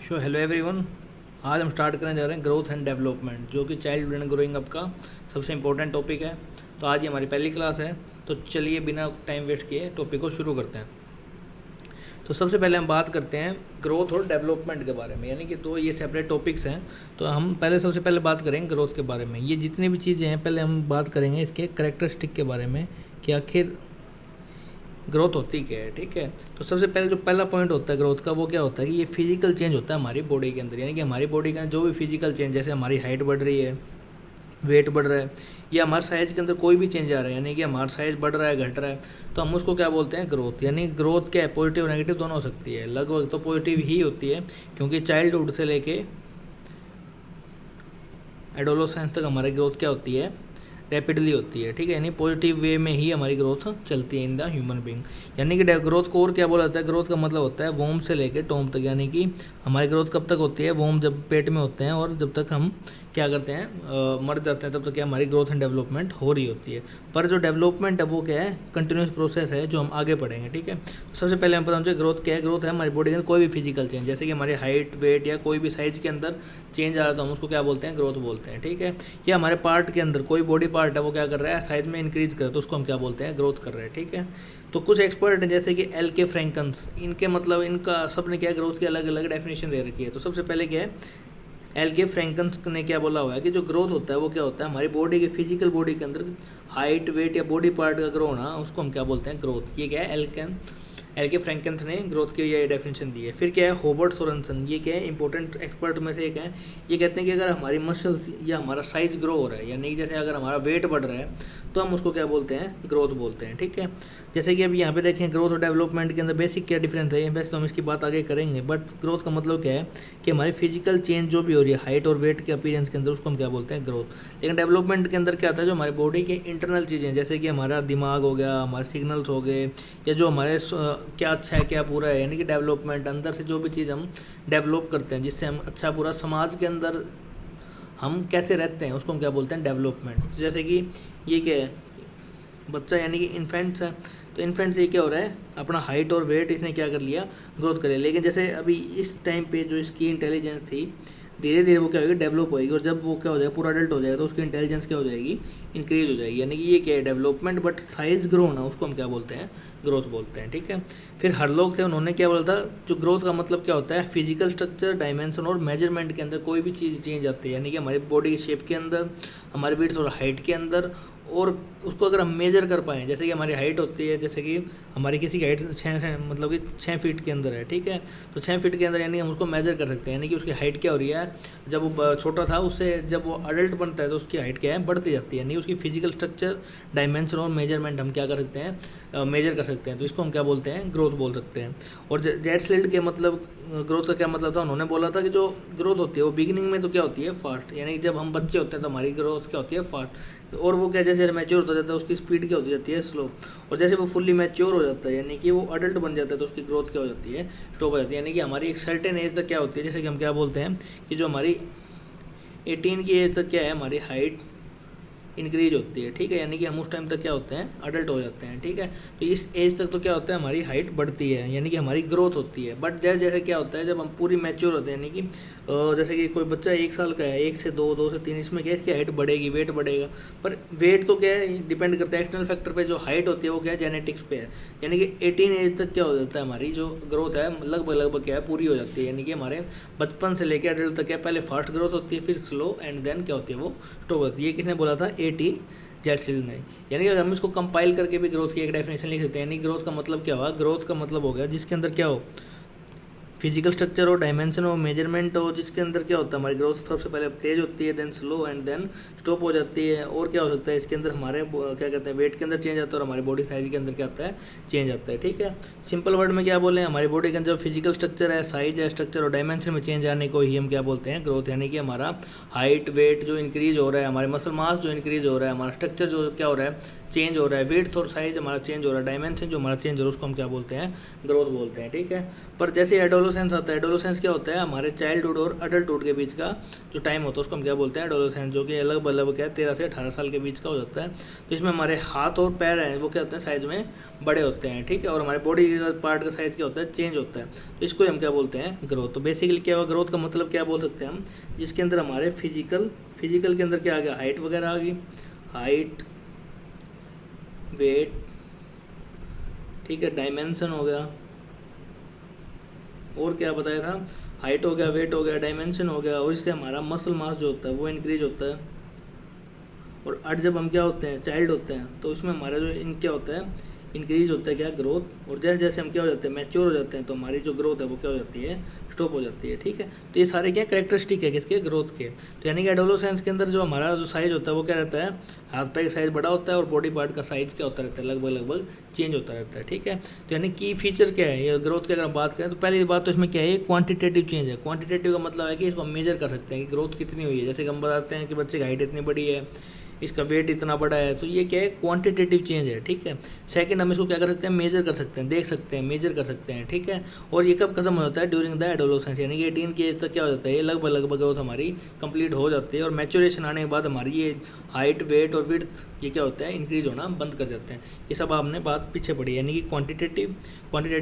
Hello everyone. आज हम start करने जा रहे हैं ग्रोथ एंड डेवलपमेंट, जो कि चाइल्ड एंड ग्रोइंग अप का सबसे इंपॉर्टेंट टॉपिक है। तो आज ये हमारी पहली क्लास है, तो चलिए बिना टाइम वेस्ट किए टॉपिक को शुरू करते हैं। तो सबसे पहले हम बात करते हैं ग्रोथ और डेवलपमेंट के बारे में, यानी कि तो ये सेपरेट टॉपिक्स हैं। तो हम सबसे पहले बात करेंगे ग्रोथ के बारे में। ये जितनी भी चीज़ें हैं पहले हम बात करेंगे इसके करेक्टरिस्टिक के बारे में कि आखिर ग्रोथ होती क्या है। ठीक है, तो सबसे पहले जो पहला पॉइंट होता है ग्रोथ का, वो क्या होता है कि ये फिजिकल चेंज होता है हमारी बॉडी के अंदर। यानी कि हमारी बॉडी का जो भी फिजिकल चेंज, जैसे हमारी हाइट बढ़ रही है, वेट बढ़ रहा है, या हमारे साइज़ के अंदर कोई भी चेंज आ रहा है, यानी कि हमारा साइज़ बढ़ रहा है, घट रहा है, तो हम उसको क्या बोलते हैं ग्रोथ। यानी ग्रोथ क्या है, पॉजिटिव नेगेटिव दोनों हो सकती है। लगभग तो पॉजिटिव ही होती है, क्योंकि चाइल्डहुड से लेके एडोलोसेंस तक हमारी ग्रोथ क्या होती है, रैपिडली होती है। ठीक है, यानी पॉजिटिव वे में ही हमारी ग्रोथ चलती है इन द ह्यूमन बीइंग। यानी कि ग्रोथ को और क्या बोला जाता है, ग्रोथ का मतलब होता है वोम से लेकर टोम तक। यानी कि हमारी ग्रोथ कब तक होती है, वोम जब पेट में होते हैं और जब तक हम क्या करते हैं मर जाते हैं, तब तक क्या हमारी ग्रोथ एंड डेवलपमेंट हो रही होती है। पर जो डेवलपमेंट है वो क्या है, कंटिन्यूस प्रोसेस है जो हम आगे पढ़ेंगे। ठीक है, तो सबसे पहले हम पता होना चाहिए ग्रोथ क्या है। ग्रोथ है हमारी बॉडी के अंदर कोई भी फिजिकल चेंज, जैसे कि हमारी हाइट, वेट या कोई भी साइज के अंदर चेंज आ रहा है, तो हम उसको क्या बोलते हैं, ग्रोथ बोलते हैं। ठीक है, या हमारे पार्ट के अंदर कोई बॉडी पार्ट है वो क्या कर रहा है, साइज में इंक्रीज कर रहा है, तो उसको हम क्या बोलते हैं, ग्रोथ कर रहे हैं। ठीक है, तो कुछ एक्सपर्ट हैं जैसे कि एल के फ्रैंकन्स, इनके मतलब इनका सबने क्या ग्रोथ की अलग अलग डेफिनेशन दे रखी है। तो सबसे पहले क्या है, एल के फ्रैंकन्स ने क्या बोला हुआ है कि जो ग्रोथ होता है वो क्या होता है, हमारी बॉडी के फिजिकल बॉडी के अंदर हाइट, वेट या बॉडी पार्ट का ग्रो होना, उसको हम क्या बोलते हैं, ग्रोथ। ये क्या है, एल के फ्रैंकन्स ने ग्रोथ की ये डेफिनेशन दी है। फिर क्या है, हॉबर्ट सोरेनसन, ये क्या है, इंपॉर्टेंट एक्सपर्ट में से एक है। ये कहते हैं कि अगर हमारी मसल्स या हमारा साइज ग्रो हो रहा है, यानी कि जैसे अगर हमारा वेट बढ़ रहा है, तो हम उसको क्या बोलते हैं, ग्रोथ बोलते हैं। ठीक है, जैसे कि अभी यहाँ पे देखें ग्रोथ और डेवलपमेंट के अंदर बेसिक क्या डिफरेंस है, वैसे तो हम इसकी बात आगे करेंगे, बट ग्रोथ का मतलब क्या है कि हमारी फिजिकल चेंज जो भी हो रही है हाइट और वेट के अपीयरेंस के अंदर, उसको हम क्या बोलते हैं, ग्रोथ। लेकिन डेवलपमेंट के अंदर क्या आता है, जो हमारी बॉडी के इंटरनल चीज़ें, जैसे कि हमारा दिमाग हो गया, हमारे सिग्नल्स हो गए, या जो हमारे क्या अच्छा है क्या बुरा है, यानी कि डेवलपमेंट अंदर से जो भी चीज़ हम डेवलप करते हैं, जिससे हम अच्छा बुरा समाज के अंदर हम कैसे रहते हैं, उसको हम क्या बोलते हैं, डेवलपमेंट। जैसे कि ये क्या है, बच्चा यानी कि इन्फेंट्स है, तो इन्फेंट से क्या हो रहा है, अपना हाइट और वेट इसने क्या कर लिया, ग्रोथ कर लिया। लेकिन जैसे अभी इस टाइम पे जो इसकी इंटेलिजेंस थी, धीरे धीरे वो क्या होगी, डेवलप होएगी, और जब वो क्या हो जाएगा, पूरा अडल्ट हो जाएगा, तो उसकी इंटेलिजेंस क्या हो जाएगी, इंक्रीज हो जाएगी। यानी कि ये क्या है, डेवलपमेंट। बट साइज ग्रो होना, उसको हम क्या बोलते हैं, ग्रोथ बोलते हैं। ठीक है, फिर हर लोग थे, उन्होंने क्या बोला था, जो ग्रोथ का मतलब क्या होता है, फिजिकल स्ट्रक्चर, डायमेंशन और मेजरमेंट के अंदर कोई भी चीज़ चेंज आती है, यानी कि हमारी बॉडी की शेप के अंदर, हमारे विड्थ और हाइट के अंदर, और उसको अगर हम मेजर कर पाएँ, जैसे कि हमारी हाइट होती है, जैसे कि हमारी किसी की हाइट 6 मतलब कि 6 फीट के अंदर है। ठीक है, तो 6 फीट के अंदर यानी हम उसको मेजर कर सकते हैं, यानी कि उसकी हाइट क्या हो रही है, जब वो छोटा था उससे जब वो अडल्ट बनता है तो उसकी हाइट क्या है, बढ़ती जाती है। यानी उसकी फिजिकल स्ट्रक्चर, डायमेंशन और मेजरमेंट हम क्या कर सकते हैं, मेजर कर सकते हैं, तो इसको हम क्या बोलते हैं, ग्रोथ बोल सकते हैं। और जेट्सलिल्ड के मतलब ग्रोथ का क्या मतलब था, उन्होंने बोला था कि जो ग्रोथ होती है वो बिगिनिंग में तो क्या होती है, फास्ट, यानी कि जब हम बच्चे होते हैं तो हमारी ग्रोथ क्या होती है, फास्ट, और वो क्या जैसे मैच्योर होता जाता है उसकी स्पीड क्या होती जाती है, स्लो, और जैसे वो फुल्ली मैच्योर हो जाता है, यानी कि वो अडल्ट बन जाता है, तो उसकी ग्रोथ क्या हो जाती है, स्टॉप हो जाती है। यानी कि हमारी एक सर्टेन एज तक क्या होती है, जैसे कि हम क्या बोलते हैं कि जो हमारी 18 की एज तक क्या है, हमारी हाइट इंक्रीज होती है। ठीक है, यानी कि हम उस टाइम तक क्या होते हैं, अडल्ट हो जाते हैं। ठीक है, तो इस एज तक तो क्या होता है, हमारी हाइट बढ़ती है, यानी कि हमारी ग्रोथ होती है। बट जैसे जैसे क्या होता है, जब हम पूरी मैच्योर होते हैं, यानी कि जैसे कि कोई बच्चा 1 साल का है, 1 से 2, 2 से 3, इसमें क्या है, इसकी हाइट बढ़ेगी, वेट बढ़ेगा। पर वेट तो क्या है, डिपेंड करता है एक्सटर्नल फैक्टर पे, जो हाइट होती है वो क्या है, जेनेटिक्स पे है। यानी कि 18 एज तक क्या हो जाता है, हमारी जो ग्रोथ है लगभग क्या है, पूरी हो जाती है। यानी कि हमारे बचपन से लेकर अडल्ट तक क्या, पहले फास्ट ग्रोथ होती है, फिर स्लो, एंड देन क्या होती है, वो स्टॉप होती है। ये किसने बोला था, एटी जेट्सलिल्ड ने। यानी कि अगर हम इसको कंपाइल करके भी ग्रोथ की एक डेफिनेशन लिख सकते हैं, यानी ग्रोथ का मतलब क्या हुआ, ग्रोथ का मतलब हो गया जिसके अंदर क्या हो, फिजिकल स्ट्रक्चर और डायमेंशन और मेजरमेंट हो, जिसके अंदर क्या होता है, हमारी ग्रोथ सबसे पहले तेज होती है, then slow, and then stop हो जाती है। और क्या हो सकता है, इसके अंदर हमारे क्या कहते हैं, वेट के अंदर चेंज आता है, और हमारी बॉडी साइज के अंदर क्या आता है, चेंज आता है। ठीक है, सिंपल वर्ड में क्या बोले, हमारी बॉडी के अंदर जो फिजिकल स्ट्रक्चर है, साइज है, स्ट्रक्चर और डायमेंशन में चेंज आने को ही हम क्या बोलते हैं, ग्रोथ। यानी कि हमारा हाइट, वेट जो इंक्रीज हो रहा है, हमारे मसल मास जो इंक्रीज हो रहा है, हमारा स्ट्रक्चर जो क्या हो रहा है, चेंज हो रहा है, वेट्स और साइज हमारा चेंज हो रहा है, डायमेंशन जो हमारा चेंज हो रहा है, उसको हम क्या बोलते हैं, ग्रोथ बोलते हैं। ठीक है, पर जैसे एडोलोसेंस एडोलोसेंस आता है। एडोलोसेंस क्या होता है, हमारे चाइल्डहुड और अडल्टहुड के बीच का जो टाइम होता है उसको हम क्या बोलते हैं, एडोलोसेंस, जो कि अलग बल्लब क्या है 13 से 18 साल के बीच का हो जाता है। तो इसमें हमारे हाथ और पैर हैं वो क्या होते हैं, साइज में बड़े होते हैं, ठीक है, और हमारे बॉडी का पार्ट का साइज क्या होता है, चेंज होता है। तो इसको हम क्या बोलते हैं, ग्रोथ। तो बेसिकली क्या हुआ, ग्रोथ का मतलब क्या बोल सकते हैं हम, जिसके अंदर हमारे फिजिकल के अंदर क्या आ गया, हाइट वगैरह आ गई, हाइट, वेट, ठीक है, डायमेंशन हो गया, और क्या बताया था, हाइट हो गया, वेट हो गया, डायमेंशन हो गया, और इसके हमारा मसल मास जो होता है वो इंक्रीज होता है। और आज जब हम क्या होते हैं, चाइल्ड होते हैं, तो उसमें हमारा जो इन क्या होता है, इंक्रीज होता है क्या, ग्रोथ। और जैसे जैसे हम क्या हो जाते हैं, मैच्योर हो जाते हैं, तो हमारी जो ग्रोथ है वो क्या हो जाती है, स्टॉप हो जाती है, ठीक है। तो ये सारे क्या कैरेक्टरिस्टिक है किसके, ग्रोथ के। तो यानी कि एडोलोसेंस के अंदर जो हमारा जो साइज होता है वो क्या रहता है, हाथ पैर का साइज बड़ा होता है और बॉडी पार्ट का साइज क्या होता रहता है, लगभग चेंज होता रहता है, ठीक है। तो यानी की फीचर क्या है ये ग्रोथ की, अगर हम बात करें तो पहली बात तो इसमें क्या है, क्वांटिटेटिव चेंज है। क्वांटिटेटिव का मतलब है कि इसको हम मेजर कर सकते हैं कि ग्रोथ कितनी हुई है। जैसे कि हम बताते हैं कि बच्चे की हाइट इतनी बड़ी है, इसका वेट इतना बड़ा है, तो ये क्या है, क्वांटिटेटिव चेंज है, ठीक है। सेकंड, हम इसको क्या कर सकते हैं, मेजर कर सकते हैं, देख सकते हैं, मेजर कर सकते हैं, ठीक है। और ये कब खत्म हो जाता है, ड्यूरिंग द एडोलोसेंस, यानी कि 18 की एज तक क्या हो जाता है, ये लगभग ग्रोथ हमारी कंप्लीट हो जाती है। और मैच्योरेशन आने के बाद हमारी ये हाइट, वेट और विड्थ ये क्या होता है, इंक्रीज होना बंद कर जाते हैं। ये सब आपने बात पीछे पढ़ी, यानी कि क्वांटिटेटिव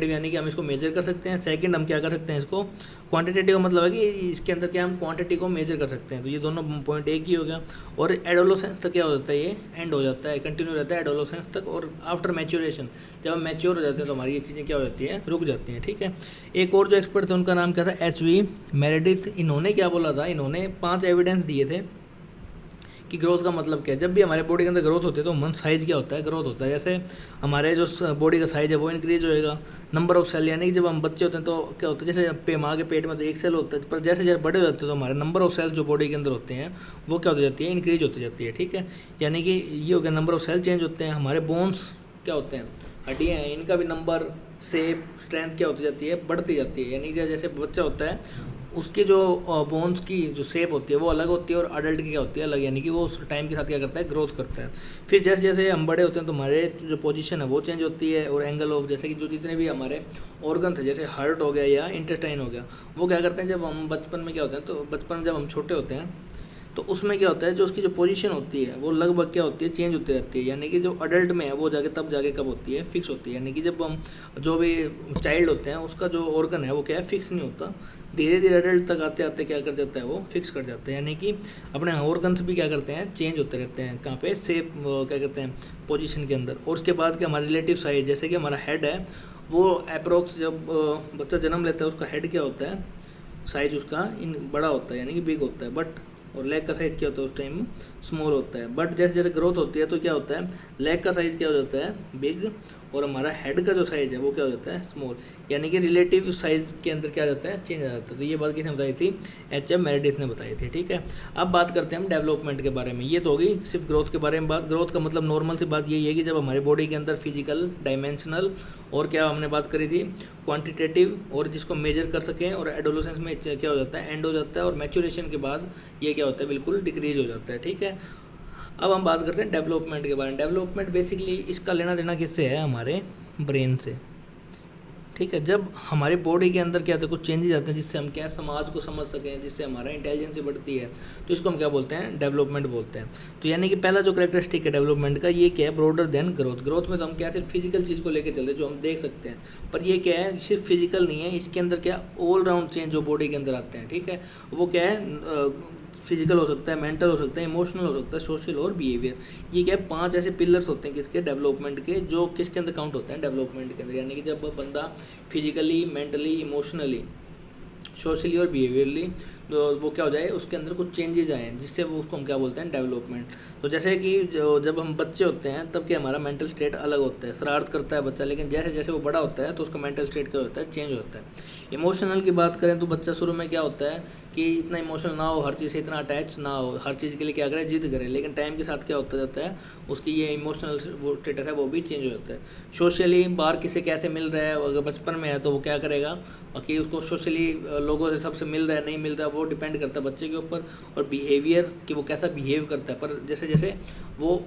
यानी कि हम इसको मेजर कर सकते हैं। सेकंड, हम क्या कर सकते हैं, इसको क्वांटिटेटिव का मतलब है कि इसके अंदर क्या हम क्वांटिटी को मेजर कर सकते हैं। तो ये दोनों पॉइंट एक ही हो गया। और एडोलोसेंस तक क्या हो जाता है, ये एंड हो जाता है, कंटिन्यू रहता है एडोलोसेंस तक। और आफ्टर मैच्योरेशन, जब हम मैच्योर हो जाते हैं तो हमारी ये चीज़ें क्या हो जाती हैं, रुक जाती हैं, ठीक है। एक और जो एक्सपर्ट थे उनका नाम क्या था, HV मेरेडिथ। इन्होंने क्या बोला था, इन्होंने 5 एविडेंस दिए थे कि ग्रोथ का मतलब क्या है। जब भी हमारे बॉडी के अंदर ग्रोथ होती है तो मन साइज़ क्या होता है, ग्रोथ होता है। जैसे हमारे जो बॉडी का साइज़ है वो इंक्रीज होएगा। नंबर ऑफ सेल, यानी कि जब हम बच्चे होते हैं तो क्या होता है, जैसे माँ के पेट में तो एक सेल होता है, पर जैसे जैसे बड़े हो जाते हैं तो हमारे नंबर ऑफ सेल जो बॉडी के अंदर होते हैं वो क्या होती जाती है, इंक्रीज होती जाती है, ठीक है। यानी कि ये हो गया, नंबर ऑफ सेल चेंज होते हैं। हमारे बोन्स क्या होते हैं, हड्डियाँ हैं, इनका भी नंबर, शेप, स्ट्रेंथ क्या होती जाती है, बढ़ती जाती है। यानी कि जैसे बच्चा होता है उसकी जो बोन्स की जो शेप होती है वो अलग होती है, और अडल्ट की क्या होती है, अलग। यानी कि वो उस टाइम के साथ क्या करता है, ग्रोथ करता है। फिर जैसे जैसे हम बड़े होते हैं तो हमारे जो पोजीशन है वो चेंज होती है, और एंगल ऑफ, जैसे कि जो जितने भी हमारे ऑर्गन थे, जैसे हार्ट हो गया या इंटेस्टाइन हो गया, वो क्या करते हैं, जब हम बचपन में क्या होते हैं, तो बचपन में जब हम छोटे होते हैं तो उसमें क्या होता है, जो उसकी जो पोजीशन होती है वो लगभग क्या होती है, चेंज होती रहती है। यानी कि जो अडल्ट में है वो जाके तब जाके कब होती है, फिक्स होती है। यानी कि जब हम जो भी चाइल्ड होते हैं उसका जो ऑर्गन है वो क्या है, फिक्स नहीं होता। धीरे धीरे अडल्ट तक आते आते क्या कर जाता है, वो फिक्स कर जाते हैं। यानी कि अपने ऑर्गन्स भी क्या करते हैं, चेंज होते रहते हैं। कहाँ पे, सेप, क्या कहते हैं, पोजीशन के अंदर। और उसके बाद क्या, हमारा रिलेटिव साइज, जैसे कि हमारा हेड है वो अप्रोक्स, जब बच्चा जन्म लेता है उसका हेड क्या होता है, साइज उसका इन बड़ा होता है, यानी कि बिग होता है। बट और लेग का साइज क्या होता है उस टाइम स्मॉल होता है। बट जैसे जैसे ग्रोथ होती है तो क्या होता है, लेग का साइज क्या हो जाता है, बिग, और हमारा हेड का जो साइज है वो क्या हो जाता है, स्मॉल। यानी कि रिलेटिव साइज के अंदर क्या आ जाता है, चेंज आ जाता है। तो ये बात किसने बताई थी, HM मेरेडिथ ने बताई थी, ठीक है। अब बात करते हैं हम डेवलपमेंट के बारे में। ये तो होगी सिर्फ ग्रोथ के बारे में बात। ग्रोथ का मतलब नॉर्मल सी बात यही है कि जब हमारी बॉडी के अंदर फिजिकल, डायमेंशनल, और क्या हमने बात करी थी, क्वांटिटेटिव, और जिसको मेजर कर सकें। और एडोलोसेंस में क्या हो जाता है, एंड हो जाता है। और मैच्योरेशन के बाद ये क्या होता है, बिल्कुल डिक्रीज हो जाता है, ठीक है। अब हम बात करते हैं डेवलपमेंट के बारे में। डेवलपमेंट बेसिकली इसका लेना देना किससे है, हमारे ब्रेन से, ठीक है। जब हमारी बॉडी के अंदर क्या होता है, कुछ चेंजेस आते हैं जिससे हम क्या समाज को समझ सकें, जिससे हमारा इंटेलिजेंस बढ़ती है, तो इसको हम क्या बोलते हैं, डेवलपमेंट बोलते हैं। तो यानी कि पहला जो कैरेक्टरिस्टिक है डेवलपमेंट का, ये क्या है, ब्रॉडर देन ग्रोथ। ग्रोथ में तो हम क्या सिर्फ फिजिकल चीज़ को लेकर चल रहे जो हम देख सकते हैं, पर ये क्या है, सिर्फ फिजिकल नहीं है, इसके अंदर क्या ऑल राउंड चेंज जो बॉडी के अंदर आते हैं, ठीक है। वो क्या है, फिजिकल हो सकता है, मेंटल हो सकता है, इमोशनल हो सकता है, सोशल और बिहेवियर। ये क्या है, 5 ऐसे पिलर्स होते हैं किसके, डेवलपमेंट के, जो किसके अंदर काउंट होते हैं, डेवलपमेंट के अंदर। यानी कि जब बंदा फिजिकली, मेंटली, इमोशनली, सोशली और बिहेवियरली तो वो क्या हो जाए, उसके अंदर कुछ चेंजेस आए जिससे वो उसको हम क्या बोलते हैं, डेवलपमेंट। तो जैसे कि जब हम बच्चे होते हैं तब क्या हमारा मेंटल स्टेट अलग होता है, शरारत करता है बच्चा, लेकिन जैसे जैसे वो बड़ा होता है तो उसका मेंटल स्टेट क्या होता है, चेंज होता है। इमोशनल की बात करें तो बच्चा शुरू में क्या होता है कि इतना इमोशनल ना हो, हर चीज़ से इतना अटैच ना हो, हर चीज़ के लिए क्या करे, जिद करे। लेकिन टाइम के साथ क्या होता जाता है, उसकी ये इमोशनल वो स्टेटस है वो भी चेंज हो जाता है। सोशली बाहर किसे कैसे मिल रहा है, अगर बचपन में है तो वो क्या करेगा कि उसको सोशली लोगों से सबसे मिल रहा है नहीं मिल रहा है, वो डिपेंड करता है बच्चे के ऊपर। और बिहेवियर कि वो कैसा बिहेव करता है। पर जैसे जैसे वो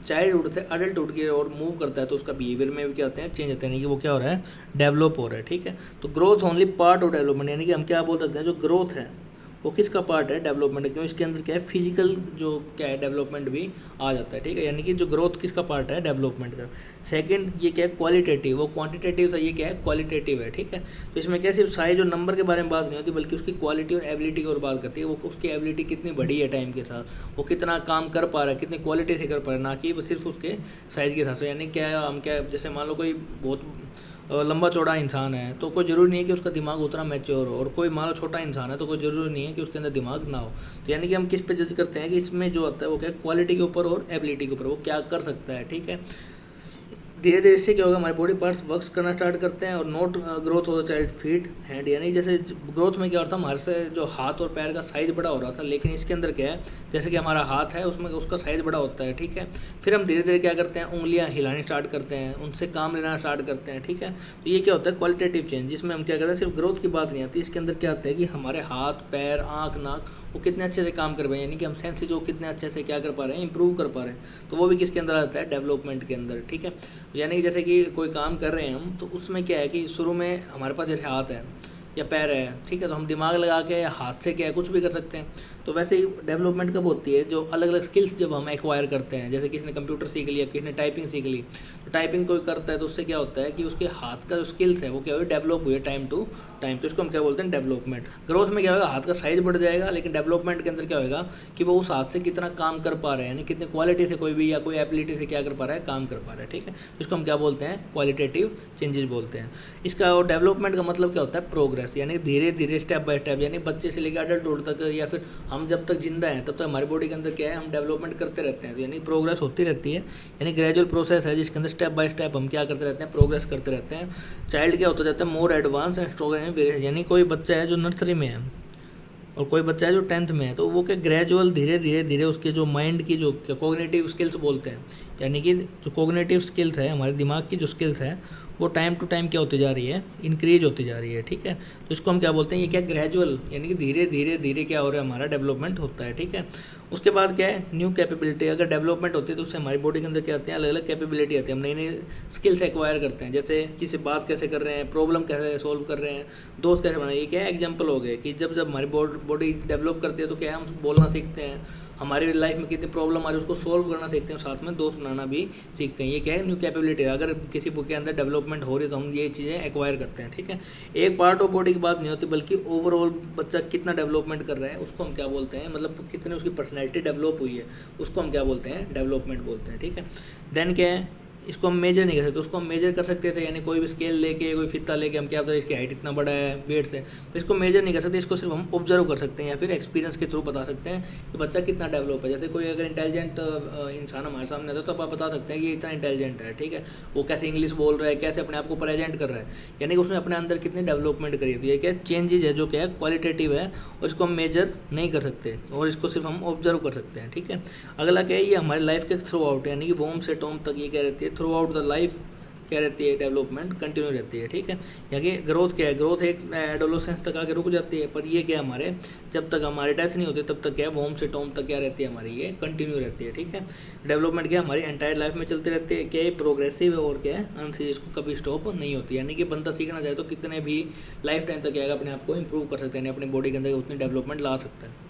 चाइल्डहुड से अडल्टहुड की ओर मूव करता है तो उसका बिहेवियर में भी क्या होते हैं, चेंज होते हैं, यानी कि वो क्या हो रहा है, डेवलप हो रहा है। ठीक है, तो growth only part of development, यानी कि हम क्या बोल सकते हैं, जो ग्रोथ है वो किसका पार्ट है, डेवलपमेंट। क्यों, इसके अंदर क्या है, फिजिकल जो क्या है डेवलपमेंट भी आ जाता है। ठीक है, यानी कि जो ग्रोथ किसका पार्ट है, डेवलपमेंट का। सेकंड ये क्या है, क्वालिटेटिव, वो क्वांटिटेटिव से ये क्या है, क्वालिटेटिव है। ठीक है, तो इसमें क्या सिर्फ साइज और नंबर के बारे में बात नहीं होती, बल्कि उसकी क्वालिटी और एबिलिटी की ओर बात करती है। वो उसकी एबिलिटी कितनी बढ़ी है टाइम के साथ, वो कितना काम कर पा रहा है, कितनी क्वालिटी से कर पा रहा है, ना कि वो सिर्फ उसके साइज़ के हिसाब से। यानी क्या हम क्या, जैसे मान लो कोई बहुत लंबा चौड़ा इंसान है तो कोई ज़रूरी नहीं है कि उसका दिमाग उतना मैच्योर हो, और कोई मान लो छोटा इंसान है तो कोई ज़रूरी नहीं है कि उसके अंदर दिमाग ना हो। तो यानी कि हम किस पे जज करते हैं कि इसमें जो होता है वो क्या, क्वालिटी के ऊपर और एबिलिटी के ऊपर, वो क्या कर सकता है। ठीक है, धीरे धीरे इससे क्या होगा, हमारे बॉडी पार्ट्स वर्क करना स्टार्ट करते हैं, और नोट ग्रोथ हो चाइल्ड फीट हैंड, यानी जैसे ग्रोथ में क्या होता है, हमारे से जो हाथ और पैर का साइज़ बड़ा हो रहा था, लेकिन इसके अंदर क्या है, जैसे कि हमारा हाथ है उसमें उसका साइज़ बड़ा होता है। ठीक है, फिर हम धीरे धीरे क्या करते हैं, उंगलियां हिलानी स्टार्ट करते हैं, उनसे काम लेना स्टार्ट करते हैं। ठीक है, तो ये क्या होता है, क्वालिटेटिव चेंज, जिसमें हम क्या करते हैं, सिर्फ ग्रोथ की बात नहीं आती, इसके अंदर क्या आता है कि हमारे हाथ पैर आँख नाक वो कितने अच्छे से काम कर रहे हैं, यानी कि हम सेंसेस वो कितने अच्छे से क्या कर पा रहे हैं, इंप्रूव कर पा रहे हैं, तो वो भी किसके अंदर आता है, डेवलपमेंट के अंदर। ठीक है, यानी कि जैसे कि कोई काम कर रहे हैं हम, तो उसमें क्या है कि शुरू में हमारे पास जैसे हाथ है या पैर है, ठीक है, तो हम दिमाग लगा के हाथ से क्या है कुछ भी कर सकते हैं। तो वैसे ही डेवलपमेंट कब होती है, जो अलग अलग स्किल्स जब हम एक्वायर करते हैं, जैसे किसी ने कंप्यूटर सीख लिया, किसी ने टाइपिंग सीख ली, तो टाइपिंग कोई करता है तो उससे क्या होता है कि उसके हाथ का जो स्किल्स है वो क्या हुई, डेवलप हुई है टाइम टू टाइम, तो इसको हम क्या बोलते हैं, डेवलपमेंट। ग्रोथ में क्या होगा, हाथ का साइज बढ़ जाएगा, लेकिन डेवलपमेंट के अंदर क्या होगा कि वो उस हाथ से कितना काम कर पा रहे हैं, यानी कितनी क्वालिटी से कोई भी या कोई एबिलिटी से क्या कर पा रहा है, काम कर पा रहा है। ठीक है, इसको हम क्या बोलते हैं, क्वालिटेटिव चेंजेस बोलते हैं। इसका और डेवलपमेंट का मतलब क्या होता है, प्रोग्रेस, यानी धीरे धीरे स्टेप बाय स्टेप, यानी बच्चे से लेकर अडल्टहुड तक, या फिर हम जब तक जिंदा हैं तब तक हमारी बॉडी के अंदर क्या है, हम डेवलपमेंट करते रहते हैं, तो यानी प्रोग्रेस होती रहती है, यानी ग्रेजुअल प्रोसेस है जिसके अंदर स्टेप बाय स्टेप हम क्या करते रहते हैं, प्रोग्रेस करते रहते हैं। चाइल्ड क्या होता जाता है, मोर एडवांस एंड स्ट्रॉन्गर, यानी कोई बच्चा है जो नर्सरी में है और कोई बच्चा है जो 10th में है, तो वो क्या ग्रेजुअल धीरे धीरे धीरे उसके जो माइंड की जो कोग्निटिव स्किल्स बोलते हैं, यानी कि जो कोग्निटिव स्किल्स है, हमारे दिमाग की जो स्किल्स है, वो टाइम टू टाइम क्या होती जा रही है, इंक्रीज होती जा रही है। ठीक है, तो इसको हम क्या बोलते हैं, ये क्या ग्रेजुअल, यानी कि धीरे धीरे धीरे क्या हो रहा है, हमारा डेवलपमेंट होता है। ठीक है, उसके बाद क्या है, न्यू कैपेबिलिटी, अगर डेवलपमेंट होती है तो उससे हमारी बॉडी के अंदर क्या आते हैं, अलग अलग कैपेबिलिटी आती है, हम नई नई स्किल्स एक्वायर करते हैं, जैसे किसी बात कैसे कर रहे हैं, प्रॉब्लम कैसे सॉल्व कर रहे हैं, दोस्त कैसे बनाए, ये क्या है एग्जाम्पल हो गए कि जब जब हमारी बॉडी डेवलप करती है तो क्या है, हम बोलना सीखते हैं, हमारी लाइफ में कितनी प्रॉब्लम आ रही है उसको सोल्व करना सीखते हैं, साथ में दोस्त बनाना भी सीखते हैं। ये क्या है, न्यू कैपेबिलिटी है, अगर किसी बुक के अंदर डेवलपमेंट हो रही है तो हम ये चीज़ें एक्वायर करते हैं। ठीक है, एक पार्ट ऑफ बॉडी की बात नहीं होती, बल्कि ओवरऑल बच्चा कितना डेवलपमेंट कर रहा है उसको हम क्या बोलते हैं, मतलब कितनी उसकी पर्सनैलिटी डेवलप हुई है उसको हम क्या बोलते हैं, डेवलपमेंट बोलते हैं। ठीक है, देन क्या है, इसको हम मेजर नहीं कर सकते, उसको हम मेजर कर सकते थे, यानी कोई भी स्केल लेके कोई फित्ता लेके हम क्या बता इसकी हाइट इतना बड़ा है वेट से, तो इसको मेजर नहीं कर सकते, इसको सिर्फ हम ऑब्जर्व कर सकते हैं या फिर एक्सपीरियंस के थ्रू बता सकते हैं कि बच्चा कितना डेवलप है। जैसे कोई अगर इंटेलिजेंट इंसान हमारे सामने आता है तो आप बता सकते हैं कि ये इतना इंटेलिजेंट है। ठीक है, वो कैसे इंग्लिश बोल रहा है, कैसे अपने आप को प्रेजेंट कर रहा है, यानी कि उसने अपने अंदर कितनी डेवलपमेंट करी है। तो ये क्या चेंजेज है जो क्या है क्वालिटेटिव है, और इसको हम मेजर नहीं कर सकते और इसको सिर्फ हम ऑब्जर्व कर सकते हैं। ठीक है, अगला क्या है, ये हमारी लाइफ के थ्रू आउट, यानी कि वोम से टॉम तक ये क्या रहती है, थ्रू आउट द लाइफ क्या रहती है, डेवलपमेंट कंटिन्यू रहती है। ठीक है, यानी ग्रोथ क्या है, ग्रोथ एक एडोलेसेंस तक आके रुक जाती है, पर ये क्या हमारे जब तक हमारी डेथ नहीं होती तब तक क्या है, वोम से टॉम तक क्या रहती है हमारी, ये कंटिन्यू रहती है। ठीक है, डेवलपमेंट क्या हमारी एंटायर लाइफ में चलती रहती है, क्या ये प्रोग्रेसिव है और क्या है अनसीज, इसको कभी स्टॉप नहीं होती, यानी कि बंदा सीखना चाहे तो कितने भी लाइफ टाइम तक क्या अपने आप को इंप्रूव कर सकते हैं, अपनी बॉडी के अंदर उतनी डेवलपमेंट ला सकता है।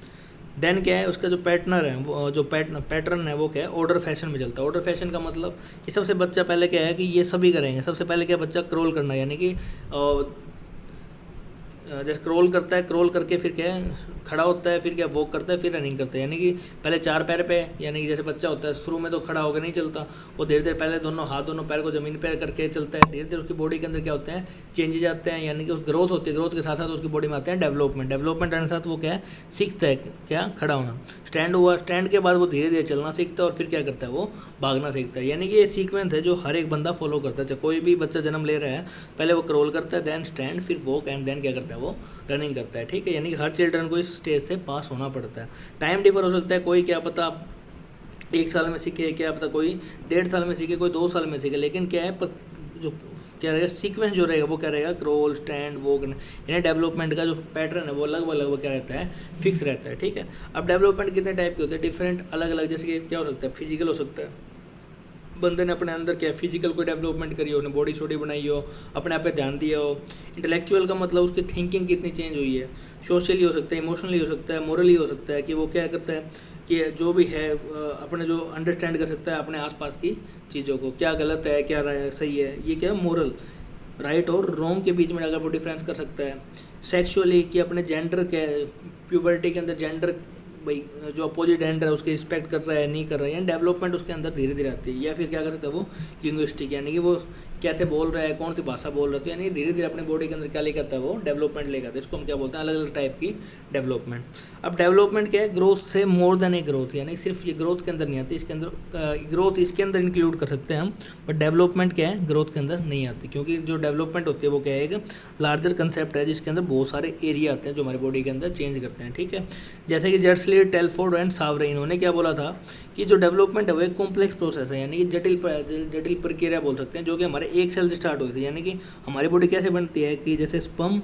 देन क्या है, उसका जो पैटर्नर है वो जो पैटर्न है वो क्या है, ऑर्डर फैशन में चलता है। ऑर्डर फैशन का मतलब कि सबसे बच्चा पहले क्या है कि ये सभी करेंगे, सबसे पहले क्या बच्चा क्रॉल करना, यानी कि जैसे क्रॉल करता है, क्रॉल करके फिर क्या है खड़ा होता है, फिर क्या वॉक करता है, फिर रनिंग करता है, यानी कि पहले 4 पैर पे, यानी कि जैसे बच्चा होता है शुरू में तो खड़ा होकर नहीं चलता, वो धीरे धीरे पहले दोनों पैर को ज़मीन पर करके चलता है, धीरे धीरे उसकी बॉडी के अंदर क्या होते हैं चेंजेज आते हैं, यानी कि उस ग्रोथ होती है, ग्रोथ के साथ साथ उसकी बॉडी में आते हैं डेवलपमेंट आने के साथ वो क्या है सीखता है क्या खड़ा होना। स्टैंड हुआ, स्टैंड के बाद वो धीरे धीरे चलना सीखता है और फिर क्या करता है वो भागना सीखता है, यानी कि ये सीक्वेंस है जो हर एक बंदा फॉलो करता है। चाहे कोई भी बच्चा जन्म ले रहा है, पहले वो क्रॉल करता है, देन स्टैंड, फिर वॉक एंड देन क्या करता है वो रनिंग करता है। ठीक है, यानी कि हर चिल्ड्रन को इस स्टेज से पास होना पड़ता है। टाइम डिफर हो सकता है, कोई क्या पता 1 साल में सीखे, क्या पता कोई 1.5 साल में सीखे, कोई 2 साल में सीखे, लेकिन क्या है जो क्या रहेगा सीक्वेंस जो रहेगा वो क्या रहेगा, क्रॉल स्टैंड वॉक, यानी डेवलपमेंट का जो पैटर्न है वो लगभग क्या रहता है, फिक्स रहता है। ठीक है, अब डेवलपमेंट कितने टाइप के होते हैं, डिफरेंट अलग अलग, जैसे कि क्या हो सकता है, फिजिकल हो सकता है, बंदे ने अपने अंदर क्या फिजिकल कोई डेवलपमेंट करी हो, उन्हें बॉडी छोटी बनाई हो, अपने आप पे ध्यान दिया हो। इंटेलेक्चुअल का मतलब उसकी थिंकिंग कितनी चेंज हुई है, सोशली हो सकता है, इमोशनली हो सकता है, मोरली हो सकता है, कि वो क्या करता है कि जो भी है अपने जो अंडरस्टैंड कर सकता है अपने आसपास की चीज़ों को, क्या गलत है क्या सही है, ये क्या मोरल राइट और रॉन्ग के बीच में अगर वो डिफरेंस कर सकता है। सेक्सुअली कि अपने जेंडर के प्यूबर्टी के अंदर जेंडर भाई जो अपोजिट जेंडर है उसकी रिस्पेक्ट कर रहा है नहीं कर रहा है, यानी डेवलपमेंट उसके अंदर धीरे धीरे आती है। या फिर क्या करता है वो लिंग्विस्टिक, यानी कि वो कैसे बोल रहा है, कौन सी भाषा बोल रहा है, यानी धीरे धीरे अपने बॉडी के अंदर क्या लेकर आता है वो डेवलपमेंट लेकर आता है। इसको हम क्या बोलते हैं, अलग अलग टाइप की डेवलपमेंट। अब डेवलपमेंट क्या है, ग्रोथ से मोर देन ए ग्रोथ, यानी सिर्फ ये ग्रोथ के अंदर नहीं आती, इसके अंदर ग्रोथ इसके अंदर इंक्लूड कर सकते हैं हम, बट डेवलपमेंट क्या है ग्रोथ के अंदर नहीं आती, क्योंकि जो डेवलपमेंट होती है वो क्या है एक लार्जर कंसेप्ट है जिसके अंदर बहुत सारे एरिया आते हैं जो हमारे बॉडी के अंदर चेंज करते हैं। ठीक है, जैसे कि जर्सली, टेलफोर्ड एंड सावरे, इन्होंने क्या बोला था कि जो डेवलपमेंट है वो एक कॉम्प्लेक्स प्रोसेस है, यानी कि जटिल प्रक्रिया बोल सकते हैं, जो कि हमारे एक सेल से स्टार्ट होती है। यानी कि हमारी बॉडी कैसे बनती है कि जैसे स्पर्म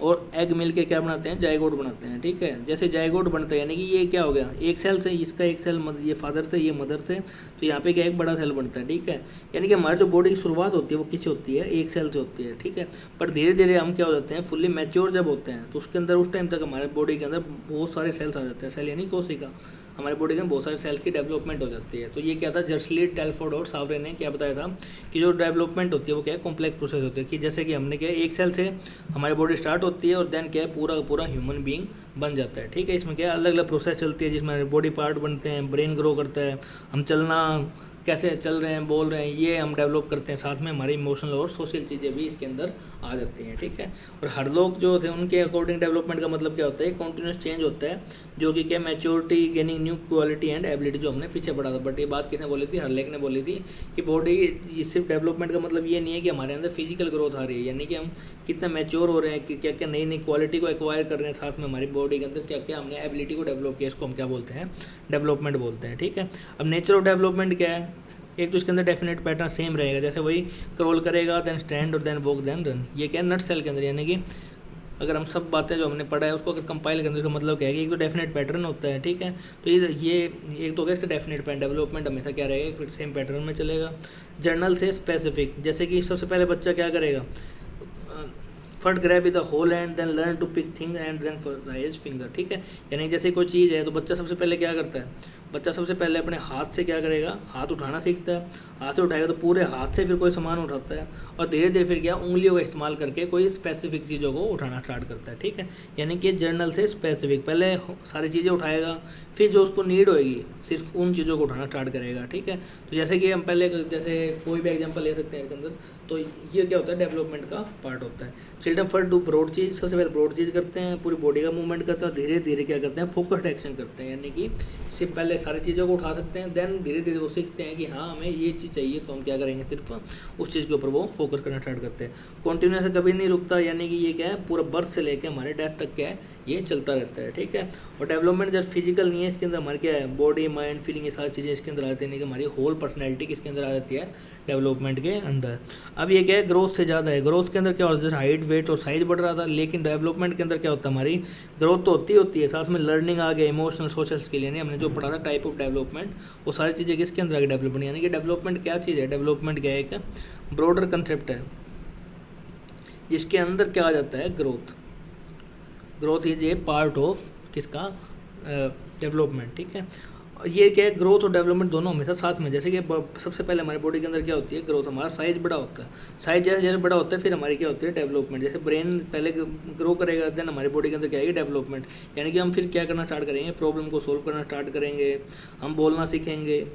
और एग मिल के क्या बनाते हैं, जायगोट बनाते हैं। ठीक है, जैसे जायगोट बनता है यानी कि ये क्या हो गया एक सेल से, इसका एक सेल ये फादर से ये मदर से, तो यहाँ पे क्या एक बड़ा सेल बनता है। ठीक है, यानी कि हमारी जो बॉडी की शुरुआत होती है वो किससे होती है, एक सेल से होती है। ठीक है, पर धीरे धीरे हम क्या हो जाते हैं, फुल्ली मैच्योर जब होते हैं तो उसके अंदर उस टाइम तक हमारे बॉडी के अंदर बहुत सारे सेल्स आ जाते हैं। सेल यानी कोशिका, हमारे बॉडी में बहुत सारे सेल्स की डेवलपमेंट हो जाती है। तो ये क्या था, जर्सली, टेलफोर्ड और सावरे ने क्या बताया था कि जो डेवलपमेंट होती है वो क्या है कॉम्प्लेक्स प्रोसेस होती है, कि जैसे कि हमने क्या एक सेल से हमारी बॉडी स्टार्ट होती है और देन क्या है पूरा पूरा ह्यूमन बीइंग बन जाता है। ठीक है, इसमें क्या अलग अलग प्रोसेस चलती है जिसमें बॉडी पार्ट बनते हैं, ब्रेन ग्रो करता है, हम चलना कैसे चल रहे हैं, बोल रहे हैं, ये हम डेवलप करते हैं, साथ में हमारी इमोशनल और सोशल चीज़ें भी इसके अंदर आ जाती हैं। ठीक है, और हर लोग जो थे उनके अकॉर्डिंग डेवलपमेंट का मतलब क्या होता है, कॉन्टिन्यूस चेंज होता है, जो कि क्या maturity, gaining new quality and ability, जो हमने पीछे पढ़ा था। बट ये बात किसने बोली थी, हर्लेक ने बोली थी कि बॉडी सिर्फ डेवलपमेंट का मतलब ये नहीं है कि हमारे अंदर फिजिकल ग्रोथ आ रही है, यानी कि हम कितना मैच्योर हो रहे हैं, कि क्या क्या नई नई क्वालिटी को एक्वायर कर रहे हैं, साथ में हमारी बॉडी के अंदर क्या क्या हमने एबिलिटी को डेवलप किया, इसको हम क्या बोलते हैं, डेवलपमेंट बोलते हैं। ठीक है, अब नेचर ऑफ डेवलपमेंट क्या है, एक तो इसके अंदर डेफिनेट पैटर्न सेम रहेगा, जैसे वही क्रॉल करेगा, देन स्टैंड और देन वॉक देन रन, ये क्या है नट सेल के अंदर। यानी कि अगर हम सब बातें जो हमने पढ़ा है उसको अगर कंपाइल करने का मतलब क्या है कि एक तो डेफिनेट पैटर्न होता है। ठीक है, तो ये एक तो क्या इसका डेफिनेट पैटर्न, डेवलपमेंट हमेशा क्या रहेगा, फिर सेम पैटर्न में चलेगा। जर्नल से स्पेसिफिक, जैसे कि सबसे पहले बच्चा क्या करेगा, first grab with the whole hand, then learn to pick thing and then raise finger. ठीक है, यानी जैसे कोई चीज़ है तो बच्चा सबसे पहले क्या करता है, बच्चा सबसे पहले अपने हाथ से क्या करेगा, हाथ उठाना सीखता है, हाथ से उठाएगा तो पूरे हाथ से फिर कोई सामान उठाता है, और धीरे धीरे फिर क्या उंगलियों का इस्तेमाल करके कोई स्पेसिफिक चीज़ों को उठाना स्टार्ट करता है। ठीक है, यानी कि जर्नल से स्पेसिफिक, पहले सारी चीज़ें उठाएगा, फिर जो उसको नीड होएगी सिर्फ उन चीज़ों को उठाना स्टार्ट करेगा। ठीक है, तो जैसे कि हम पहले जैसे कोई भी एग्जांपल ले सकते हैं इसके अंदर, तो ये क्या होता है डेवलपमेंट का पार्ट होता है। चिल्ड्रन फर्स्ट डू ब्रॉड चीज़, सबसे पहले ब्रॉड चीज़ करते हैं, पूरी बॉडी का मूवमेंट करते हैं, और धीरे धीरे क्या करते हैं फोकस्ड एक्शन करते हैं, यानी कि सिर्फ पहले सारी चीज़ों को उठा सकते हैं, देन धीरे धीरे वो सीखते हैं कि हाँ हमें ये चीज़ चाहिए, तो हम क्या करेंगे सिर्फ उस चीज़ के ऊपर वो फोकस करना स्टार्ट करते हैं। कॉन्टिन्यूस से कभी नहीं रुकता, यानी कि ये क्या है पूरा बर्थ से लेकर हमारे डेथ तक क्या है ये चलता रहता है। ठीक है, और डेवलपमेंट जब फिजिकल नहीं है, इसके अंदर हमारे क्या है बॉडी, माइंड, फीलिंग, ये सारी चीज़ें इसके अंदर आ जाती है, यानी कि हमारी होल पर्सनैलिटी किसके अंदर आ जाती है, डेवलपमेंट के अंदर। अब ये क्या है ग्रोथ से ज़्यादा है, ग्रोथ के अंदर क्या होता है हाइट, वेट और साइज बढ़ रहा था, लेकिन डेवलपमेंट के अंदर क्या होता है हमारी ग्रोथ तो होती है, साथ में लर्निंग आ गया, इमोशनल सोशल स्किल, यानी हमने जो पढ़ा था टाइप ऑफ डेवलपमेंट, वो सारी चीज़ें किसके अंदर आ गई डेवलपमेंट। यानी कि डेवलपमेंट क्या चीज़ है, डेवलपमेंट क्या है एक ब्रॉडर कंसेप्ट है जिसके अंदर क्या आ जाता है growth. Growth is a part of किसका, डेवलपमेंट। ठीक है, ये क्या है ग्रोथ और डेवलपमेंट दोनों हमेशा साथ में। जैसे कि सबसे पहले हमारी बॉडी के अंदर क्या होती है ग्रोथ, हमारा साइज बड़ा होता है, साइज जैसे जैसे बड़ा होता है फिर हमारी क्या होती है डेवलपमेंट। जैसे ब्रेन पहले ग्रो करेगा, देन हमारी बॉडी के अंदर क्या आएगी डेवलपमेंट, यानी कि हम फिर क्या करना स्टार्ट करेंगे, प्रॉब्लम को सोल्व करना स्टार्ट करेंगे, हम बोलना सीखेंगे,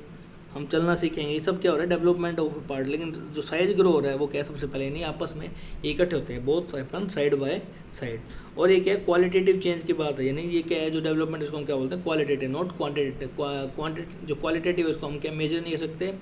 हम चलना सीखेंगे, ये सब क्या हो रहा है डेवलपमेंट ऑफ पार्ट। लेकिन जो साइज ग्रो हो रहा है वो क्या सबसे पहले नहीं आपस में इकट्ठे होते हैं, both happen side by side. और ये क्या है क्वालिटेटिव चेंज की बात है, यानी ये क्या है जो डेवलपमेंट इसको हम क्या बोलते हैं क्वालिटेटिव, नॉट क्वांटिटेटिव। जो क्वालिटेटिव है उसको हम क्या मेजर नहीं कर सकते,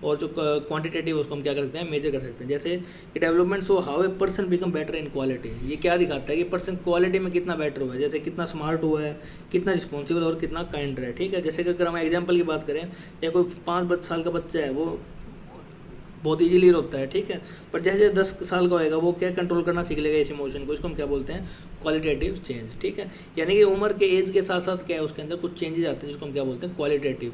और जो क्वांटिटेटिव है उसको हम क्या कर सकते हैं मेजर कर सकते हैं। जैसे कि development so how a person become better in quality, ये क्या दिखाता है कि पर्सन क्वालिटी में कितना बेटर हुआ है, जैसे कितना स्मार्ट हुआ है, कितना रिस्पॉन्सिबल और कितना काइंड है। ठीक है, जैसे कि अगर हम एग्जाम्पल की बात करें, या कोई 5 साल का बच्चा है वो बहुत इजीली रोकता है। ठीक है, पर जैसे 10 साल का होएगा वो क्या कंट्रोल करना सीख लेगा इस इमोशन को, इसको हम क्या बोलते हैं क्वालिटेटिव चेंज। ठीक है, यानी कि उम्र के एज के साथ साथ क्या है उसके अंदर कुछ चेंजेस आते हैं जिसको हम क्या बोलते हैं क्वालिटेटिव।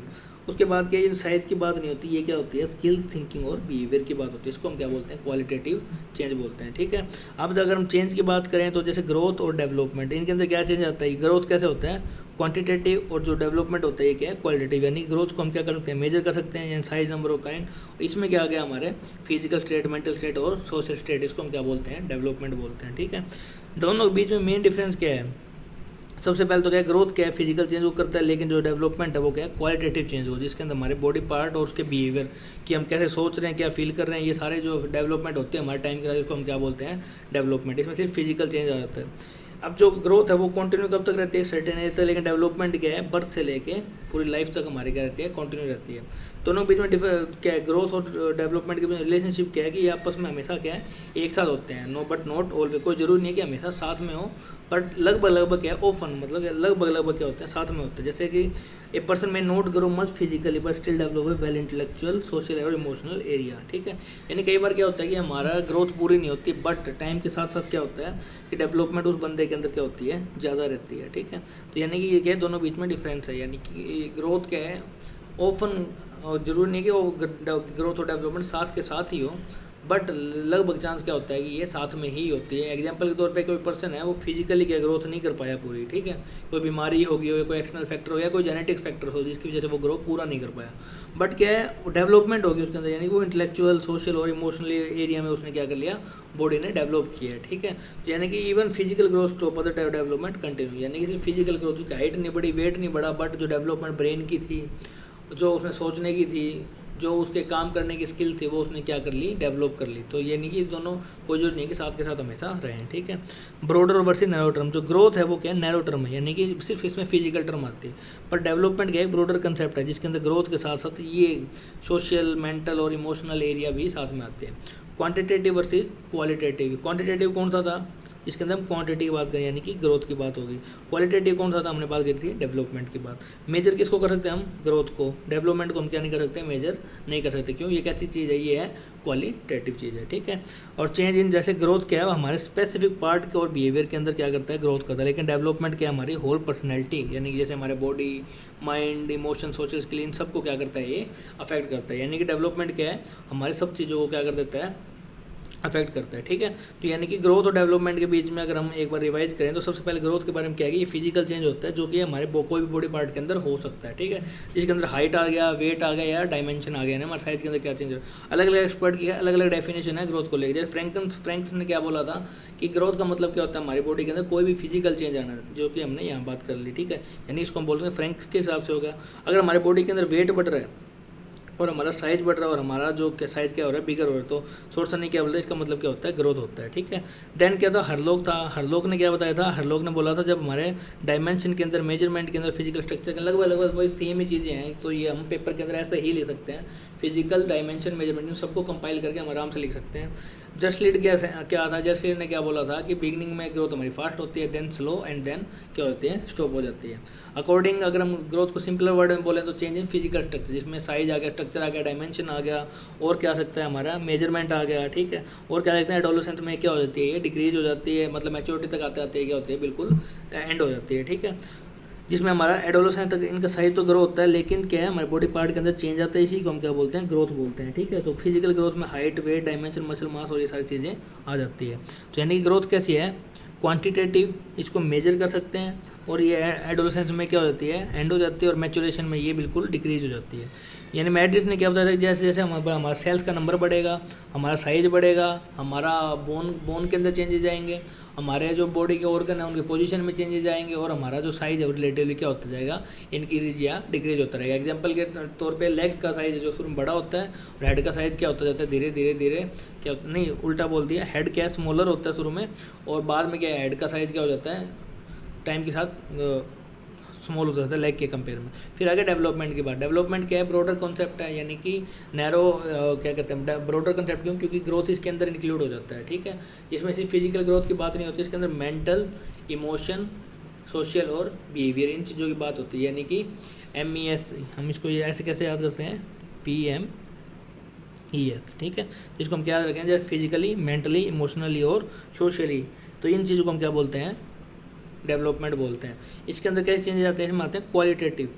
उसके बाद क्या, साइज की बात नहीं होती, ये क्या होती है, स्किल, थिंकिंग और बिहेवियर की बात होती है। इसको हम क्या बोलते हैं, क्वालिटेटिव चेंज बोलते हैं, ठीक है। अब अगर हम चेंज की बात करें तो जैसे ग्रोथ और डेवलपमेंट, इनके अंदर क्या चेंज आता है, ग्रोथ कैसे होता है क्वांटिटेटिव, और जो डेवलपमेंट होता है ये क्या है क्वालिटेटिव। यानी ग्रोथ को हम क्या कर सकते हैं, मेजर कर सकते हैं, यानी साइज, नंबर ऑफ काइंड। इसमें क्या आ गया हमारे फिजिकल स्टेट, मेंटल स्टेट और सोशल स्टेट, इसको हम क्या बोलते हैं, डेवलपमेंट बोलते हैं, ठीक है। दोनों के बीच में मेन डिफरेंस क्या है, सबसे पहले तो क्या है, ग्रोथ क्या है, फिजिकल चेंज वो करता है, लेकिन जो डेवलपमेंट है वो क्या है, क्वालिटेटिव चेंज हो, जिसके अंदर हमारे बॉडी पार्ट और उसके बिहेवियर, कि हम कैसे सोच रहे हैं, क्या फील कर रहे हैं, ये सारे जो डेवलपमेंट होते हैं हमारे टाइम के साथ, इसको हम क्या बोलते हैं, डेवलपमेंट। इसमें सिर्फ फिजिकल चेंज आ जाता है। अब जो ग्रोथ है वो कंटिन्यू कब तक रहती है, सर्टेन एज तक, लेकिन डेवलपमेंट क्या है, बर्थ से लेके पूरी लाइफ तक हमारी क्या रहती है, कंटिन्यू रहती है। दोनों के बीच में क्या है, ग्रोथ और डेवलपमेंट के बीच रिलेशनशिप क्या है, कि ये आपस में हमेशा क्या है, एक साथ होते हैं। नो बट नॉट ऑलवेज, कोई जरूरी नहीं है कि हमेशा साथ में हो, बट लगभग क्या है, ऑफन, मतलब लगभग क्या होते हैं, साथ में होते हैं। जैसे कि ए पर्सन में not grow much physically but still develop well intellectual, social और इमोशनल एरिया, ठीक है। यानी कई बार क्या होता है कि हमारा ग्रोथ पूरी नहीं होती, बट टाइम के साथ साथ क्या होता है कि डेवलपमेंट उस बंदे के अंदर क्या होती है, ज़्यादा रहती है, ठीक है। तो यानी कि ये क्या है, दोनों बीच में डिफरेंस है। यानी कि ग्रोथ क्या है, ऑफन, और जरूरी नहीं कि वो ग्रोथ और डेवलपमेंट साथ के साथ ही हो, बट लगभग चांस क्या होता है कि ये साथ में ही होती है। एग्जांपल के तौर पे कोई पर्सन है वो फिजिकली क्या ग्रोथ नहीं कर पाया पूरी, ठीक है, कोई बीमारी होगी हो, कोई एक्सटर्नल फैक्टर हो या कोई जेनेटिक फैक्टर हो जिसकी वजह से वो ग्रोथ पूरा नहीं कर पाया, बट क्या है डेवलपमेंट होगी उसके अंदर, यानी वो इंटेलेक्चुअल, सोशल और इमोशनल एरिया में उसने क्या कर लिया, बॉडी ने डेवलप किया है, ठीक है। तो यानी कि even physical growth stop the development continue, यानी कि सिर्फ फिजिकल ग्रोथ, उसकी हाइट नहीं बढ़ी, वेट नहीं बढ़ा, बट जो डेवलपमेंट ब्रेन की थी, जो उसने सोचने की थी, जो उसके काम करने की स्किल थी, वो उसने क्या कर ली, डेवलप कर ली। तो ये नहीं कि दोनों कोई जरूरी नहीं कि साथ के साथ हमेशा रहें, ठीक है। ब्रॉडर वर्सेस नैरो टर्म, जो ग्रोथ है वो क्या है, नैरो टर्म है, यानी कि सिर्फ इसमें फिजिकल टर्म आती है, पर डेवलपमेंट क्या है, ब्रॉडर कंसेप्ट है, जिसके अंदर ग्रोथ के साथ साथ ये सोशल, मेंटल और इमोशनल एरिया भी साथ में आते हैं। क्वान्टिटेटिव वर्सेज क्वालिटेटिव, क्वान्टिटेटिव कौन सा था, इसके अंदर हम क्वांटिटी की बात करें, यानी कि ग्रोथ की बात होगी। क्वालिटेटिव कौन सा था, हमने बात करी थी डेवलपमेंट की बात। मेजर किसको कर सकते हैं हम, ग्रोथ को, डेवलपमेंट को हम क्या नहीं कर सकते, मेजर नहीं कर सकते, क्यों, ये कैसी चीज़ है, ये है क्वालिटेटिव चीज़ है, ठीक है। और चेंज इन, जैसे ग्रोथ क्या है हमारे स्पेसिफिक पार्ट के और बिहेवियर के अंदर क्या करता है, ग्रोथ करता है, लेकिन डेवलपमेंट क्या है, हमारी होल पर्सनैलिटी, यानी कि जैसे हमारे body, mind, emotion, social skill, इन सबको क्या करता है, ये अफेक्ट करता है। यानी कि डेवलपमेंट क्या है, हमारे सब चीज़ों को क्या कर देता है, अफेक्ट करता है, ठीक है। तो यानी कि ग्रोथ और डेवलपमेंट के बीच में अगर हम एक बार रिवाइज करें तो सबसे पहले ग्रोथ के बारे में क्या है कि ये फिजिकल चेंज होता है, जो कि हमारे कोई भी बॉडी पार्ट के अंदर हो सकता है, ठीक है, जिसके अंदर हाइट आ गया, वेट आ गया या डायमेंशन आ गया ना, हमारे साइज के अंदर क्या चेंज हो, अलग अलग एक्सपर्ट की अलग अलग डेफिनेशन है ग्रोथ को लेकर। जैसे फ्रैंक्स ने क्या बोला था कि ग्रोथ का मतलब क्या होता है, हमारी बॉडी के अंदर कोई भी फिजिकल चेंज आना, जो कि हमने यहाँ बात कर ली, ठीक है। यानी इसको हम बोलते हैं फ्रैंक्स के हिसाब से हो गया। अगर हमारे बॉडी के अंदर वेट बढ़ रहा है और हमारा साइज बढ़ रहा है और हमारा जो साइज क्या हो रहा है, बिगर हो रहा है, तो सोर्सन ने क्या बोला, इसका मतलब क्या होता है, ग्रोथ होता है, ठीक है। देन क्या था, हरलोग ने क्या बताया था, हरलोग ने बोला था जब हमारे डायमेंशन के अंदर, मेजरमेंट के अंदर, फिजिकल स्ट्रक्चर के लगभग वही सेम ही चीज़ें हैं, तो ये हम पेपर के अंदर ऐसे ही ले सकते हैं, फिजिकल, डायमेंशन, मेजरमेंट, सबको कंपाइल करके हम आराम से लिख सकते हैं। जस्ट लीड क्या था, जस्ट लीड ने क्या बोला था कि बिगनिंग में ग्रोथ हमारी फास्ट होती है, देन स्लो, एंड देन क्या होती है, स्टॉप हो जाती है। अकॉर्डिंग अगर हम ग्रोथ को सिंपलर वर्ड में बोलें तो चेंज इन फिजिकल स्ट्रक्चर, जिसमें साइज आ गया, स्ट्रक्चर आ गया, डायमेंशन आ गया, और क्या आ सकता है हमारा, मेजरमेंट आ गया, ठीक है। और क्या देखते हैं, एडोलेसेंस में क्या हो जाती है, ये डिक्रीज हो जाती है, मतलब मैच्योरिटी तक आते आते क्या होती है, बिल्कुल एंड हो जाती है, ठीक है, जिसमें हमारा एडोलेसेंस तक इनका साइज तो ग्रो होता है, लेकिन क्या है, हमारे बॉडी पार्ट के अंदर चेंज आता है, इसी को हम क्या बोलते हैं, ग्रोथ बोलते हैं, ठीक है। तो फिजिकल ग्रोथ में height, weight, dimension, muscle mass और ये सारी चीज़ें आ जाती है। तो यानी कि ग्रोथ कैसी है, क्वांटिटेटिव, इसको मेजर कर सकते हैं, और ये एडोलेसेंस में क्या हो जाती है, एंड हो जाती है, और मैच्योरेशन में ये बिल्कुल डिक्रीज हो जाती है। यानी मैट्रिक्स ने क्या बताया था कि जैसे जैसे हमारा सेल्स का नंबर बढ़ेगा, हमारा साइज बढ़ेगा, हमारा बोन के अंदर चेंजेज आएंगे, हमारे जो बॉडी के ऑर्गन है उनके पोजीशन में चेंजेज आएंगे, और हमारा जो साइज है वो रिलेटिवली क्या होता जाएगा, इंक्रीज या डिक्रीज होता रहेगा। एग्जांपल के तौर पे लेग का साइज जो शुरू में बड़ा होता है, और हेड का साइज क्या होता जाता है, धीरे धीरे धीरे क्या नहीं, उल्टा बोल दिया, हेड क्या स्मॉलर होता है शुरू में, और बाद में क्या है, हेड का साइज क्या हो जाता है, टाइम के साथ स्मॉल हो जाता है लेग के कंपेयर में। फिर आगे डेवलपमेंट की बात, डेवलपमेंट क्या है, ब्रॉडर कॉन्सेप्ट है, यानी कि नैरो क्या कहते हैं, ब्रॉडर कॉन्सेप्ट क्यों, क्योंकि ग्रोथ इसके अंदर इंक्लूड हो जाता है, ठीक है। इसमें सिर्फ फिजिकल ग्रोथ की बात नहीं होती, इसके अंदर मेंटल, इमोशन, सोशल और बिहेवियर, इन चीज़ों की बात होती है। यानी कि MES, हम इसको ये ऐसे कैसे याद करते हैं, PMES, ठीक है, जिसको हम क्या याद रखें, जैसे फिजिकली, मेंटली, इमोशनली और सोशली, तो इन चीज़ों को हम क्या बोलते हैं, डेवलपमेंट बोलते हैं। इसके अंदर कैसे चेंजेस आते हैं, हम आते हैं क्वालिटेटिव,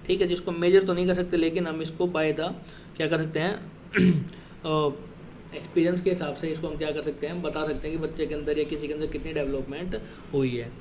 ठीक है, जिसको मेजर तो नहीं कर सकते लेकिन हम इसको बाय द क्या कर सकते हैं एक्सपीरियंस के हिसाब से इसको हम क्या कर सकते हैं, बता सकते हैं कि बच्चे के अंदर या किसी के अंदर कितनी डेवलपमेंट हुई है।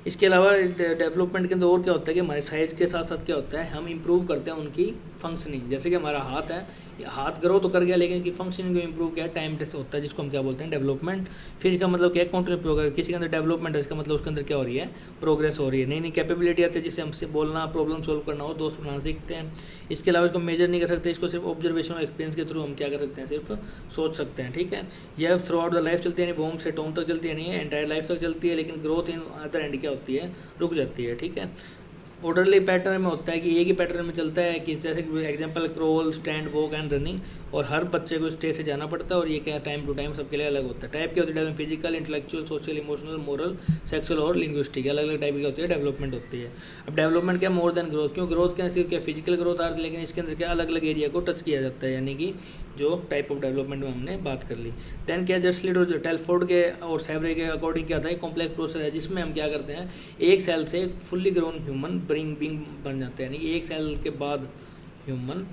इसके अलावा डेवलपमेंट के अंदर और क्या होता है कि हमारे साइज़ के साथ साथ क्या होता है, हम इंप्रूव करते हैं उनकी फंक्शनिंग। जैसे कि हमारा हाथ है, हाथ ग्रो तो कर गया लेकिन इसकी फंक्शनिंग को इंप्रूव किया, टाइम से होता है, जिसको हम क्या बोलते हैं डेवलपमेंट। फिर इसका मतलब क्या है, कंटिन्यू प्रोग्रेस। किसी के अंदर डेवलपमेंट है, इसका मतलब उसके अंदर क्या हो रही है, प्रोग्रेस हो रही है, नई नई कैपेबिलिटी आती है जिससे हमसे बोलना, प्रॉब्लम सोल्व करना हो, दोस्त बनाना सीखते हैं। इसके अलावा इसको मेजर नहीं कर सकते, इसको सिर्फ ऑब्जर्वेशन और एक्सपीरियंस के थ्रू हम क्या कर सकते हैं, सिर्फ सोच सकते हैं। ठीक है, यह थ्रू आउट द लाइफ चलती है, वोम से टोम तक चलती है, नहीं है एंटायर लाइफ तक चलती है, लेकिन ग्रोथ इन अदर एंड क्या होती है, रुक जाती है। ठीक है, ऑर्डरली पैटर्न में होता है कि एक ही पैटर्न में चलता है कि जैसे example crawl, stand, walk and running, और हर बच्चे को स्टेज से जाना पड़ता है और ये क्या टाइम टू टाइम सबके लिए अलग होता है। टाइप क्या होती है, physical, intellectual, social, emotional, moral, sexual और लिंग्विस्टिक, अलग अलग टाइप की होती है डेवलपमेंट होती है। अब डेवलपमेंट क्या मोर देन ग्रोथ, क्यों ग्रोथ क्या सिर्फ क्या फिजिकल ग्रोथ आ रही है, लेकिन इसके अंदर क्या अलग अलग एरिया को टच किया जाता है, यानी कि जो टाइप ऑफ डेवलपमेंट में हमने बात कर ली। देन क्या जर्सलिड और टेलफोर्ड के और सैवरे के अकॉर्डिंग क्या था है, कॉम्प्लेक्स प्रोसेस है जिसमें हम क्या करते हैं, एक सेल से फुल्ली ग्रोन ह्यूमन बीइंग बन जाते हैं, यानी कि एक सेल के बाद ह्यूमन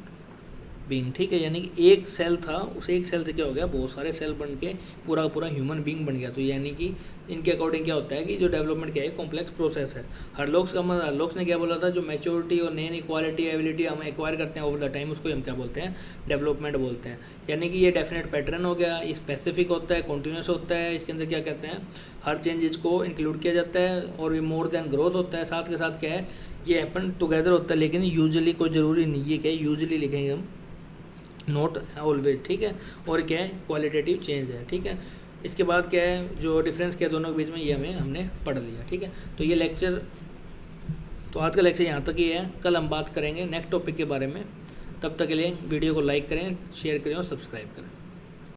बीइंग। ठीक है, यानी कि एक सेल था, उस एक सेल से क्या हो गया, बहुत सारे सेल बन के पूरा का पूरा ह्यूमन बीइंग बन गया। तो यानी कि इनके अकॉर्डिंग क्या होता है कि जो डेवलपमेंट क्या है, कॉम्प्लेक्स प्रोसेस है। हरलोक्स ने क्या बोला था, जो मैच्योरिटी और नई नई क्वालिटी एबिलिटी हम एक्वायर करते हैं ओवर द टाइम, उसको हम क्या बोलते हैं, डेवलपमेंट बोलते हैं। यानी कि ये डेफिनेट पैटर्न हो गया, ये स्पेसिफिक होता है, कॉन्टीन्यूस होता है, इसके अंदर क्या कहते हैं, हर चेंजेस को इंक्लूड किया जाता है, और ये मोर देन ग्रोथ होता है। साथ के साथ क्या है, ये हैपन टुगेदर होता है, लेकिन यूजुअली कोई ज़रूरी नहीं, ये क्या है, यूजुअली लिखेंगे हम, नॉट ऑलवेज। ठीक है, और क्या है, क्वालिटेटिव चेंज है। ठीक है, इसके बाद क्या है, जो डिफरेंस क्या है दोनों के बीच में, ये हमने पढ़ लिया। ठीक है, तो ये लेक्चर, तो आज का लेक्चर यहाँ तक ही है। कल हम बात करेंगे नेक्स्ट टॉपिक के बारे में। तब तक के लिए वीडियो को लाइक करें, शेयर करें और सब्सक्राइब करें।